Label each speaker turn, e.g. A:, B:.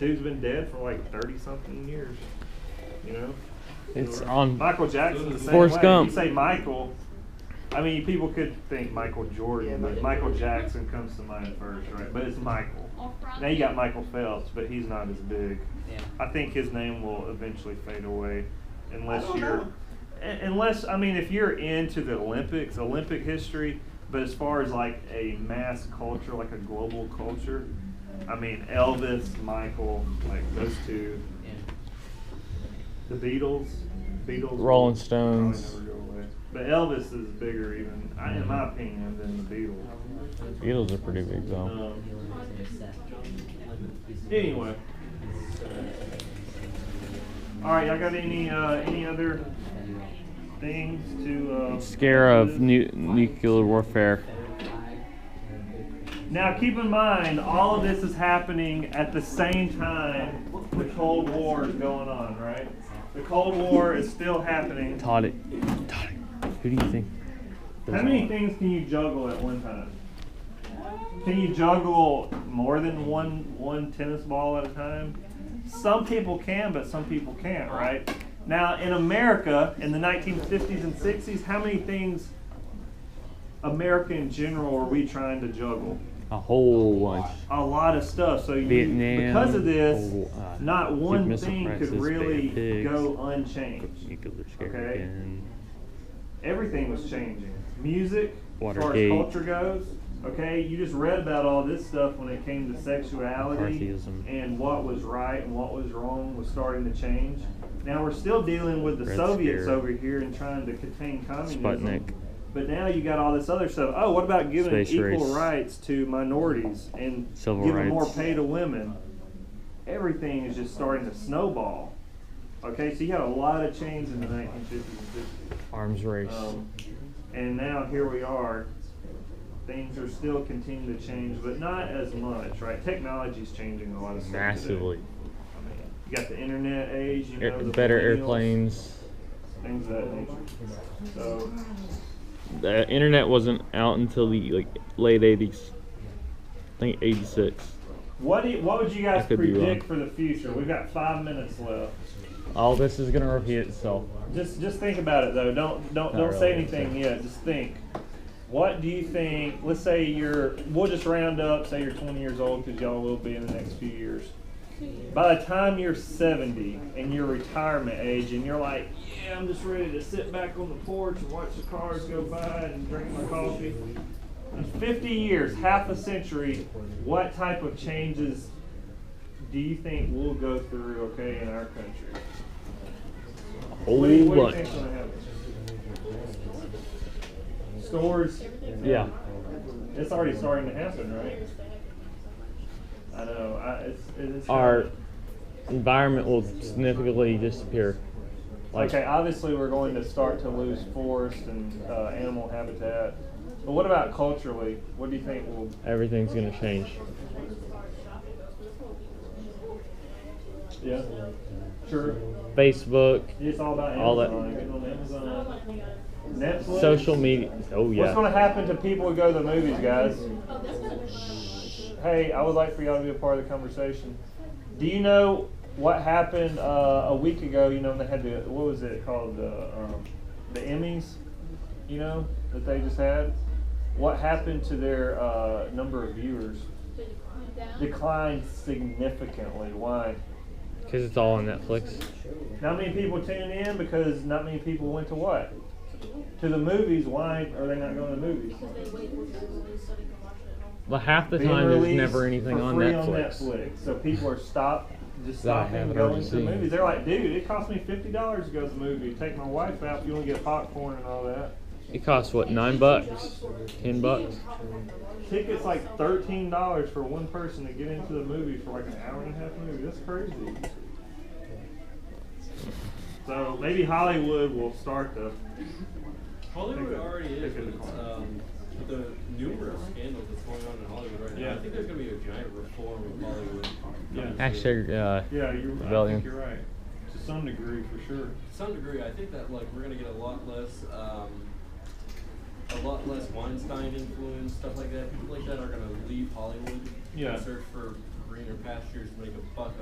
A: Dude's been dead for like 30-something years. You know?
B: It's on
A: Michael Jackson the same
B: Forrest
A: way.
B: Gump.
A: You say Michael, I mean, people could think Michael Jordan, but Michael Jackson comes to mind first, right? But it's Michael. Now you got Michael Phelps, but he's not as big.
C: Yeah.
A: I think his name will eventually fade away, unless I mean, if you're into the Olympics, Olympic history, but as far as like a mass culture, like a global culture, I mean, Elvis, Michael, like those two.
C: Yeah.
A: The Beatles,
B: Rolling
A: will
B: Stones.
A: probably never go away. But Elvis is bigger, even in my opinion, than the Beatles.
B: Beatles are pretty big though.
A: Anyway, all right. Y'all got any other things to
B: Scare of nuclear warfare.
A: Now, keep in mind, all of this is happening at the same time the Cold War is going on, right? The Cold War is still happening.
B: Todd, who do you think?
A: How many things can you juggle at one time? Can you juggle more than one tennis ball at a time? Some people can, but some people can't, right? Now, in America, in the 1950s and 60s, how many things, America in general, are we trying to juggle?
B: A whole bunch.
A: A lot of stuff. So
B: Vietnam,
A: because of this, not one
B: missile
A: thing could
B: crisis,
A: really
B: bad pigs,
A: go unchanged.
B: nuclear scare
A: Okay.
B: again.
A: Everything was changing. Music, as far as
B: Watergate.
A: culture goes. Okay, you just read about all this stuff when it came to sexuality
B: McCarthyism.
A: and what was right and what was wrong was starting to change. Now we're still dealing with the
B: Red
A: Soviets
B: Scare.
A: over here and trying to contain communism.
B: Sputnik.
A: But now you got all this other stuff. Oh, what about giving
B: Space
A: equal
B: race.
A: rights to minorities and
B: Civil
A: giving
B: rights.
A: more pay to women? Everything is just starting to snowball. Okay, so you had a lot of change in the 1950s and 60s.
B: Arms race.
A: And now here we are. Things are still continuing to change, but not as much, right? Technology's changing a lot of stuff
B: Massively.
A: today. I mean, you got the internet age, you know, the
B: Better
A: millennials,
B: airplanes.
A: things of that nature. So,
B: The internet wasn't out until the late 80s. I think 86.
A: what would you guys
B: I could be
A: predict
B: wrong.
A: for the future? We've got 5 minutes left.
B: All this is gonna repeat itself.
A: Just think about it though. Don't
B: really,
A: say anything yet. Just think. What do you think? Let's say we'll just round up. Say you're 20 years old because y'all will be in the next few years. By the time you're 70 and your retirement age, and you're like, yeah, I'm just ready to sit back on the porch and watch the cars go by and drink my coffee. In 50 years, half a century, what type of changes do you think we'll go through? Okay, in our country.
B: Whole
A: What do you
B: bunch.
A: think's gonna happen? Stores.
B: Yeah.
A: It's already starting to happen, right? I know. It's
B: Our environment will significantly disappear.
A: okay. Obviously, we're going to start to lose forest and animal habitat. But what about culturally? What do you think will?
B: Everything's gonna change.
A: Yeah. Sure.
B: Facebook,
A: It's all about Amazon.
B: All that.
A: Getting on Amazon. Netflix.
B: social media. Oh
A: What's
B: yeah.
A: going to happen to people who go to the movies, guys? Hey, I would like for y'all to be a part of the conversation. Do you know what happened a week ago? You know, when they had what was it called? The Emmys, you know, that they just had? What happened to their number of viewers? Declined significantly. Why?
B: Because it's all on Netflix.
A: Not many people tune in because not many people went to what? To the movies. Why are they not going to the movies?
B: Well, half the
A: Being
B: time there's
A: released
B: never anything
A: for
B: on
A: free
B: Netflix.
A: So people are just
B: That I
A: stopping
B: haven't
A: going
B: already
A: to the
B: seen.
A: movies. They're like, dude, it cost me $50 to go to the movie. Take my wife out if you want to get popcorn and all that.
B: It costs what, $9, $10?
A: Tickets like $13 for one person to get into the movie for like an hour and a half movie. That's crazy. So maybe Hollywood will start to.
D: Hollywood already is with the numerous scandals that's going on in Hollywood right now.
A: Yeah.
D: I think there's going to be a giant reform of Hollywood.
A: Yeah.
B: Hashtag
A: Yeah, I
B: rebellion.
A: think you're right. To some degree, for sure.
D: To some degree, I think that we're going to get a lot less Weinstein influence, stuff like that. People like that are going to leave Hollywood
A: Yeah.
D: and search for greener pastures to make a buck